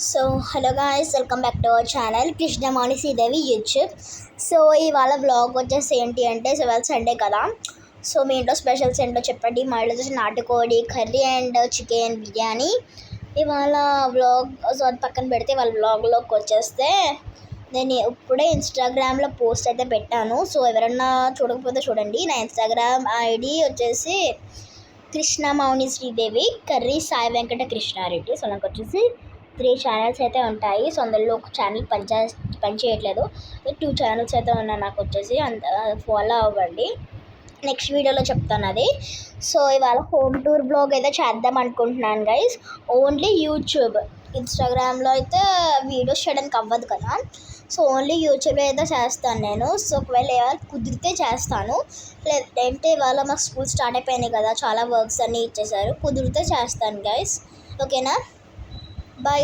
So hello guys, welcome back to our channel Krishnamani Sridevi YouTube. So ఇవాళ vlog వచ్చేసి ఏంటి అంటే, సో ఇవాళ సండే కదా. సో మీ ఇంట్లో స్పెషల్స్ ఏంటో చెప్పండి. మా ఇంట్లో వచ్చేసి నాటుకోడి కర్రీ అండ్ చికెన్ బిర్యానీ. ఇవాళ వ్లాగ్ సో అది పక్కన పెడితే వాళ్ళ వ్లాగ్లోకి వచ్చేస్తే, నేను ఇప్పుడే ఇన్స్టాగ్రామ్లో పోస్ట్ అయితే పెట్టాను. సో ఎవరన్నా చూడకపోతే చూడండి. నా ఇన్స్టాగ్రామ్ ఐడి వచ్చేసి కృష్ణమాని శ్రీదేవి కర్రీ సాయి వెంకట కృష్ణారెడ్డి. సో నాకు వచ్చేసి 3 ఛానల్స్ అయితే ఉంటాయి. సో అందులో ఒక ఛానల్ పనిచేయట్లేదు. 2 ఛానల్స్ అయితే ఉన్నాయి నాకు వచ్చేసి. ఫాలో అవ్వండి. నెక్స్ట్ వీడియోలో చెప్తాను అది. సో ఇవాళ హోమ్ టూర్ బ్లాగ్ అయితే చేద్దాం అనుకుంటున్నాను గైస్. ఓన్లీ యూట్యూబ్, ఇన్స్టాగ్రామ్లో అయితే వీడియోస్ చేయడానికి అవ్వదు కదా. సో ఓన్లీ యూట్యూబ్లో అయితే చేస్తాను నేను. సో ఒకవేళ ఎవరు కుదిరితే చేస్తాను, లేదంటే ఇవాళ మాకు స్కూల్ స్టార్ట్ అయిపోయినాయి కదా, చాలా వర్క్స్ అన్నీ ఇచ్చేసారు. కుదిరితే చేస్తాను గైస్. ఓకేనా, బాయ్.